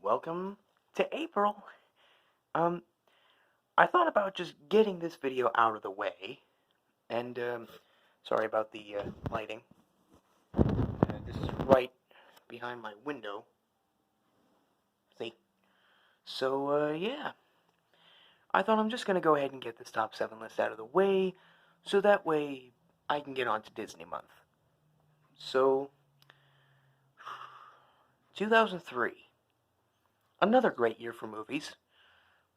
welcome to April. Um, I thought about just getting this video out of the way, and, sorry about the, lighting. This is right behind my window. See? So, yeah. I thought I'm just gonna go ahead and get this top 7 list out of the way, so that way I can get on to Disney month. So, 2003. Another great year for movies,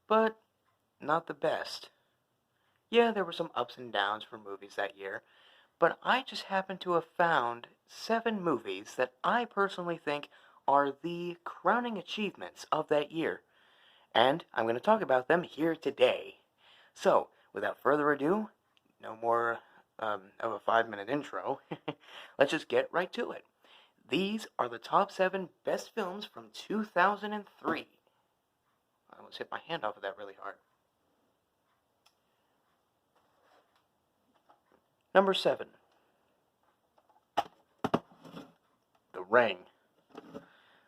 but not the best. Yeah, there were some ups and downs for movies that year, but I just happen to have found 7 movies that I personally think are the crowning achievements of that year, and I'm going to talk about them here today. So, without further ado, no more of a 5-minute intro, let's just get right to it. These are the top 7 best films from 2003. I almost hit my hand off of that really hard. Number 7. The Ring.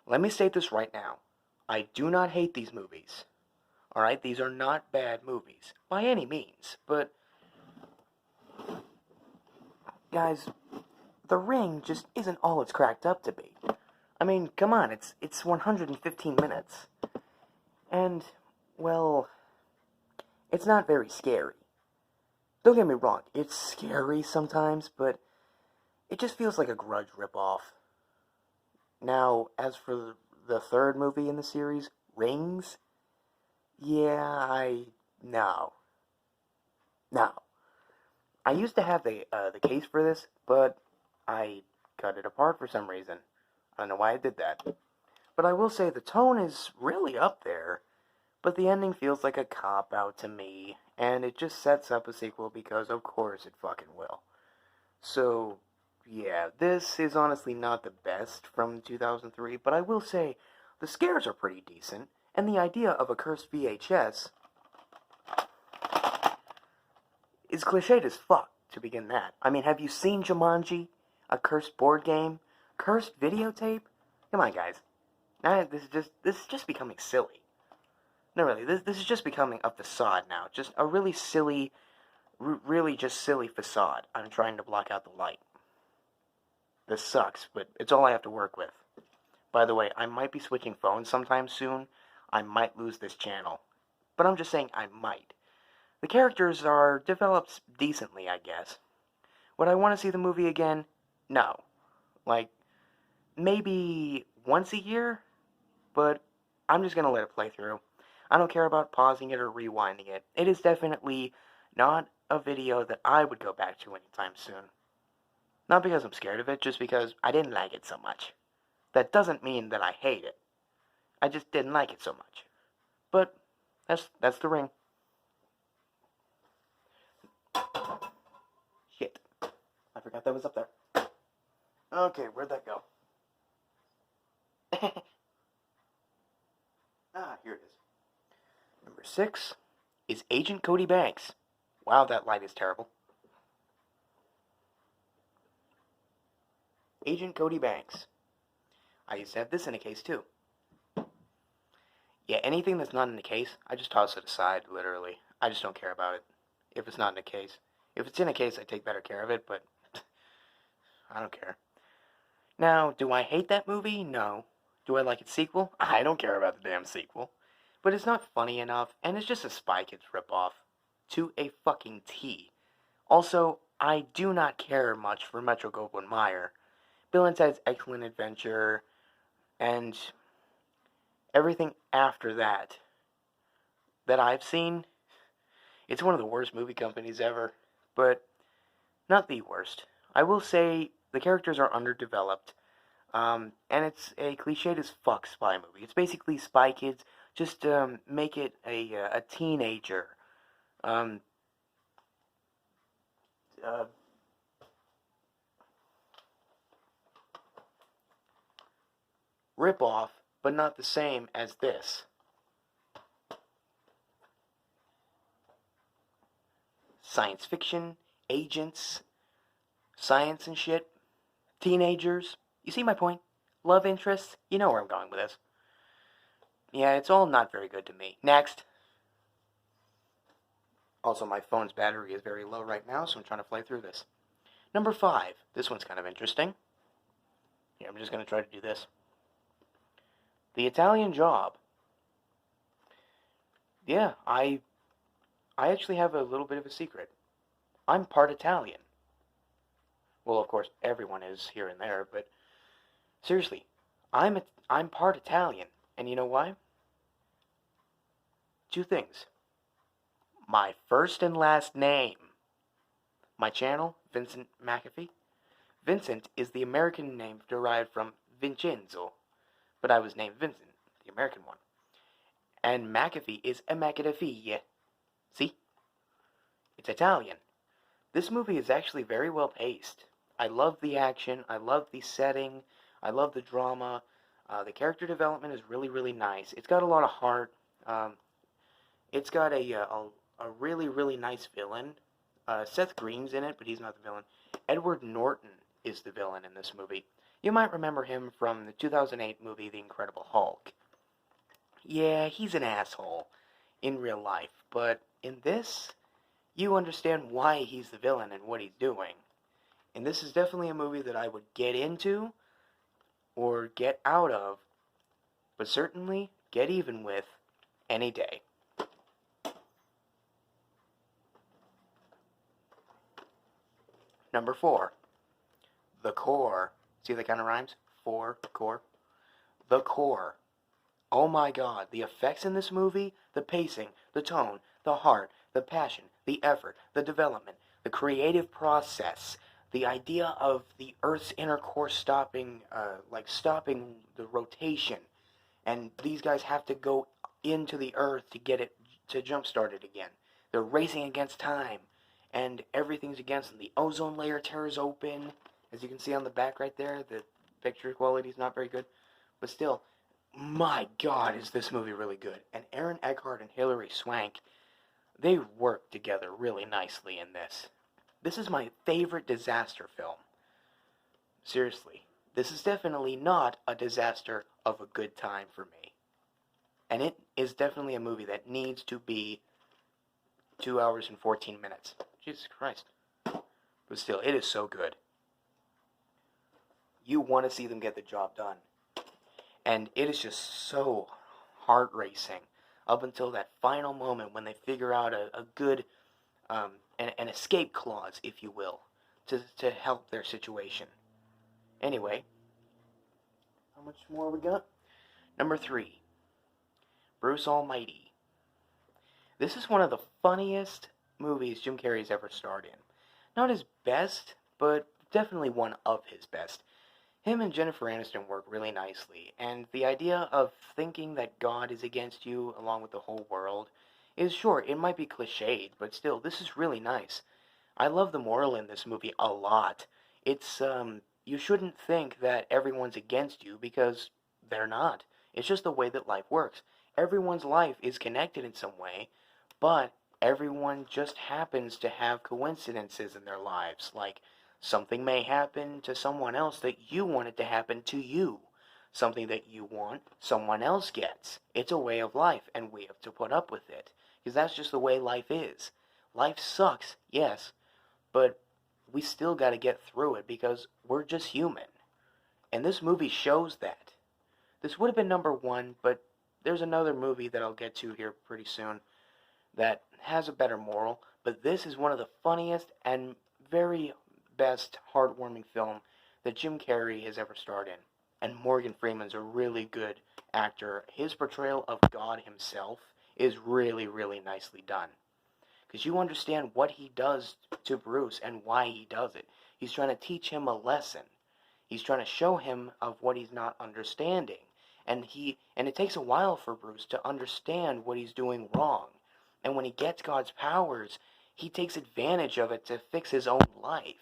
Let me state this right now. I do not hate these movies. Alright, these are not bad movies, by any means, but guys, The Ring just isn't all it's cracked up to be. I mean, come on, it's 115 minutes. And, well, it's not very scary. Don't get me wrong, it's scary sometimes, but it just feels like a Grudge ripoff. Now, as for the third movie in the series, Rings, no. No. I used to have the case for this, but I cut it apart for some reason. I don't know why I did that. But I will say the tone is really up there, but the ending feels like a cop-out to me, and it just sets up a sequel because of course it fucking will. So, yeah, this is honestly not the best from 2003, but I will say the scares are pretty decent, and the idea of a cursed VHS is cliched as fuck, to begin that. I mean, have you seen Jumanji? A cursed board game? Cursed videotape? Come on, guys. Now, this is just becoming silly. No, really, this is just becoming a facade now. Just a really silly, really just silly facade. I'm trying to block out the light. This sucks, but it's all I have to work with. By the way, I might be switching phones sometime soon. I might lose this channel. But I'm just saying I might. The characters are developed decently, I guess. Would I want to see the movie again? No. Like, maybe once a year? But I'm just going to let it play through. I don't care about pausing it or rewinding it. It is definitely not a video that I would go back to anytime soon. Not because I'm scared of it, just because I didn't like it so much. That doesn't mean that I hate it. I just didn't like it so much. But that's The Ring. Shit. I forgot that was up there. Okay, where'd that go? Here it is. Number 6 is Agent Cody Banks. Wow, that light is terrible. Agent Cody Banks. I used to have this in a case too. Yeah, anything that's not in a case, I just toss it aside, literally. I just don't care about it if it's not in a case. If it's in a case, I take better care of it, but I don't care. Now, do I hate that movie? No. Do I like its sequel? I don't care about the damn sequel. But it's not funny enough, and it's just a Spy Kids ripoff. To a fucking T. Also, I do not care much for Metro-Goldwyn-Mayer. Bill and Ted's Excellent Adventure, and everything after that I've seen, it's one of the worst movie companies ever. But not the worst. I will say the characters are underdeveloped. And it's a cliched as fuck spy movie. It's basically Spy Kids, just make it a teenager. Um, uh, rip off, but not the same as this. Science fiction, agents, science and shit, teenagers. You see my point? Love interests. You know where I'm going with this. Yeah, it's all not very good to me. Next. Also, my phone's battery is very low right now, so I'm trying to play through this. Number 5. This one's kind of interesting. Here, I'm just going to try to do this. The Italian Job. Yeah, I actually have a little bit of a secret. I'm part Italian. Well, of course, everyone is here and there, but seriously, I'm part Italian, and you know why? Two things. My first and last name. My channel, Vincent McAfee. Vincent is the American name derived from Vincenzo, but I was named Vincent, the American one. And McAfee is a McAfee. See? It's Italian. This movie is actually very well paced. I love the action, I love the setting, I love the drama. The character development is really, really nice. It's got a lot of heart. Um, it's got a really, really nice villain. Seth Green's in it, but he's not the villain. Edward Norton is the villain in this movie. You might remember him from the 2008 movie The Incredible Hulk. Yeah, he's an asshole in real life, but in this, you understand why he's the villain and what he's doing. And this is definitely a movie that I would get into or get out of, but certainly get even with any day. Number 4, The Core. See that kind of rhymes? Core. The Core. Oh my god, the effects in this movie, the pacing, the tone, the heart, the passion, the effort, the development, the creative process, the idea of the Earth's inner core stopping the rotation, and these guys have to go into the Earth to get it, to jumpstart it again. They're racing against time, and everything's against them. The ozone layer tears open, as you can see on the back right there. The picture quality is not very good, but still, my god, is this movie really good. And Aaron Eckhart and Hilary Swank, they work together really nicely in this. This is my favorite disaster film. Seriously, this is definitely not a disaster of a good time for me. And it is definitely a movie that needs to be 2 hours and 14 minutes. Jesus Christ. But still, it is so good. You want to see them get the job done. And it is just so heart-racing up until that final moment when they figure out a good, an escape clause, if you will, to help their situation. Anyway, how much more we got? Number 3, Bruce Almighty. This is one of the funniest movies Jim Carrey's ever starred in. Not his best, but definitely one of his best. Him and Jennifer Aniston work really nicely, and the idea of thinking that God is against you along with the whole world is, sure, it might be cliched, but still, this is really nice. I love the moral in this movie a lot. It's, you shouldn't think that everyone's against you, because they're not. It's just the way that life works. Everyone's life is connected in some way, but everyone just happens to have coincidences in their lives, like something may happen to someone else that you want it to happen to you. Something that you want, someone else gets. It's a way of life, and we have to put up with it. Because that's just the way life is. Life sucks, yes, but we still got to get through it because we're just human. And this movie shows that. This would have been number 1, but there's another movie that I'll get to here pretty soon that has a better moral, but this is one of the funniest and very best heartwarming film that Jim Carrey has ever starred in. And Morgan Freeman's a really good actor. His portrayal of God himself is really, really nicely done. Because you understand what he does to Bruce and why he does it. He's trying to teach him a lesson. He's trying to show him of what he's not understanding. And it takes a while for Bruce to understand what he's doing wrong. And when he gets God's powers, he takes advantage of it to fix his own life.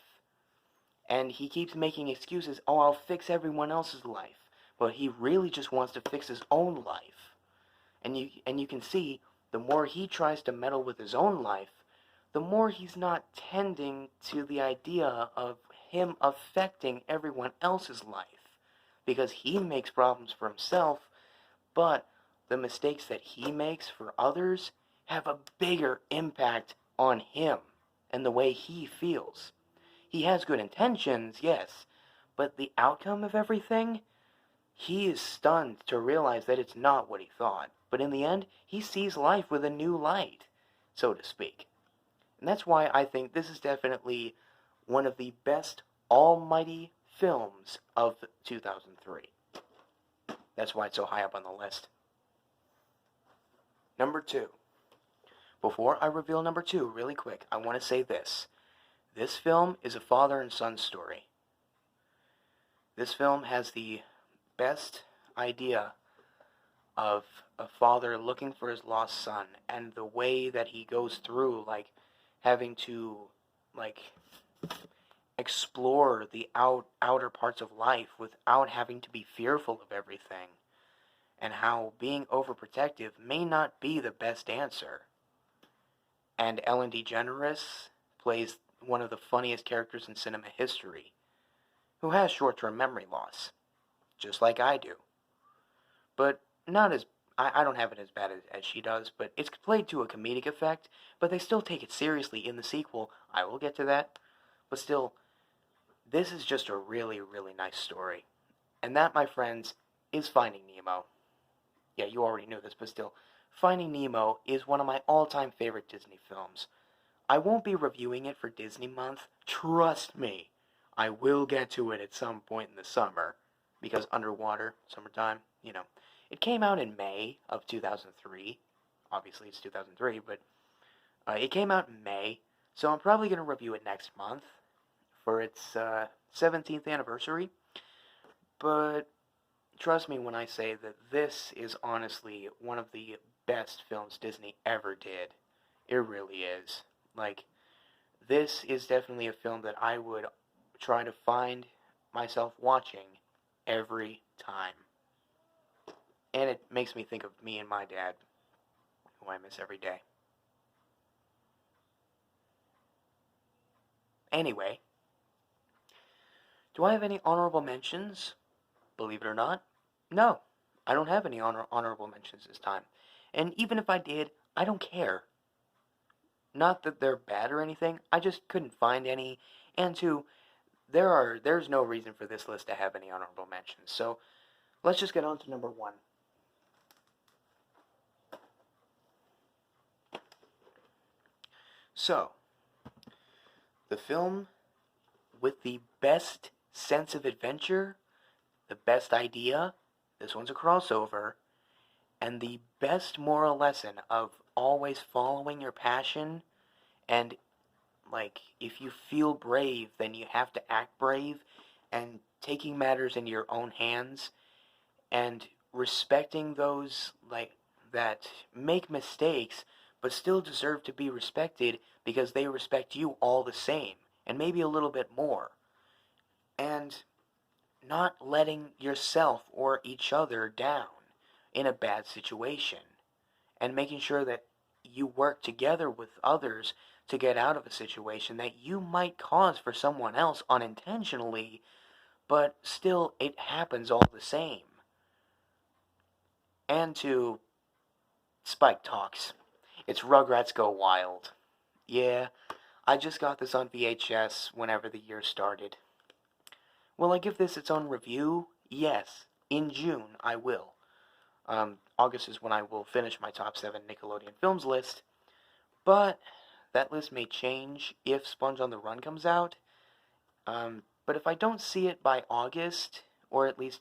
And he keeps making excuses, oh, I'll fix everyone else's life. But he really just wants to fix his own life. And you can see, the more he tries to meddle with his own life, the more he's not tending to the idea of him affecting everyone else's life. Because he makes problems for himself, but the mistakes that he makes for others have a bigger impact on him and the way he feels. He has good intentions, yes, but the outcome of everything, he is stunned to realize that it's not what he thought. But in the end, he sees life with a new light, so to speak. And that's why I think this is definitely one of the best almighty films of 2003. That's why it's so high up on the list. Number 2. Before I reveal number 2, really quick, I want to say this. This film is a father and son story. This film has the best idea of a father looking for his lost son, and the way that he goes through, like, having to, like, explore the outer parts of life without having to be fearful of everything, and how being overprotective may not be the best answer. And Ellen DeGeneres plays one of the funniest characters in cinema history, who has short-term memory loss, just like I do. But not as, I don't have it as bad as she does, but it's played to a comedic effect, but they still take it seriously in the sequel. I will get to that, but still, this is just a really, really nice story. And that, my friends, is Finding Nemo. Yeah, you already knew this, but still, Finding Nemo is one of my all-time favorite Disney films. I won't be reviewing it for Disney Month, trust me. I will get to it at some point in the summer, because underwater, summertime, you know. It came out in May of 2003. Obviously, it's 2003, but it came out in May, so I'm probably going to review it next month for its 17th anniversary. But trust me when I say that this is honestly one of the best films Disney ever did. It really is. Like, this is definitely a film that I would try to find myself watching every time. And it makes me think of me and my dad, who I miss every day. Anyway, do I have any honorable mentions? Believe it or not, no. I don't have any honorable mentions this time. And even if I did, I don't care. Not that they're bad or anything, I just couldn't find any. And two, there's no reason for this list to have any honorable mentions. So, let's just get on to number 1. So, the film with the best sense of adventure, the best idea, this one's a crossover, and the best moral lesson of always following your passion, and, like, if you feel brave, then you have to act brave, and taking matters into your own hands, and respecting those, like, that make mistakes, but still deserve to be respected because they respect you all the same, and maybe a little bit more. And not letting yourself or each other down in a bad situation, and making sure that you work together with others to get out of a situation that you might cause for someone else unintentionally, but still it happens all the same. And to Spike Talks, it's Rugrats Go Wild. Yeah, I just got this on VHS whenever the year started. Will I give this its own review? Yes. In June, I will. August is when I will finish my top 7 Nickelodeon films list. But that list may change if Sponge on the Run comes out. But if I don't see it by August, or at least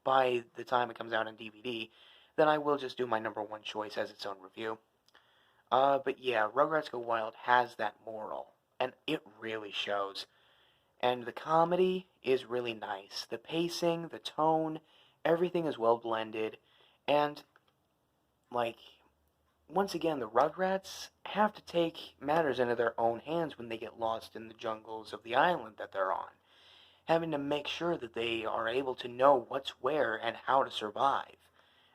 by the time it comes out on DVD, then I will just do my number 1 choice as its own review. But yeah, Rugrats Go Wild has that moral, and it really shows. And the comedy is really nice. The pacing, the tone, everything is well blended. And, like, once again, the Rugrats have to take matters into their own hands when they get lost in the jungles of the island that they're on, having to make sure that they are able to know what's where and how to survive.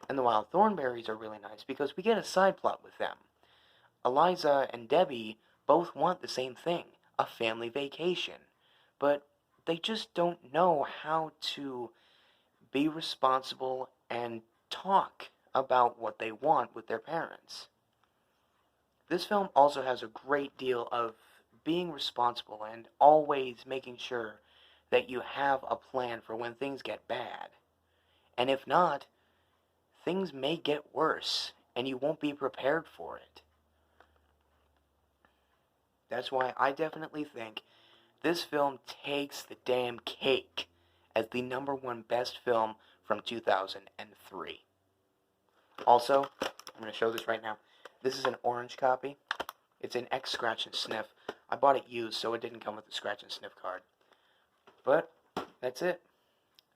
And the Wild Thornberrys are really nice because we get a side plot with them. Eliza and Debbie both want the same thing, a family vacation, but they just don't know how to be responsible and talk about what they want with their parents. This film also has a great deal of being responsible and always making sure that you have a plan for when things get bad. And if not, things may get worse, and you won't be prepared for it. That's why I definitely think this film takes the damn cake as the #1 best film from 2003. Also, I'm going to show this right now. This is an orange copy. It's an X Scratch and Sniff. I bought it used, so it didn't come with the Scratch and Sniff card. But, that's it.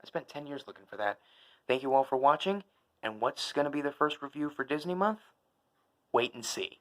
I spent 10 years looking for that. Thank you all for watching, and what's going to be the first review for Disney Month? Wait and see.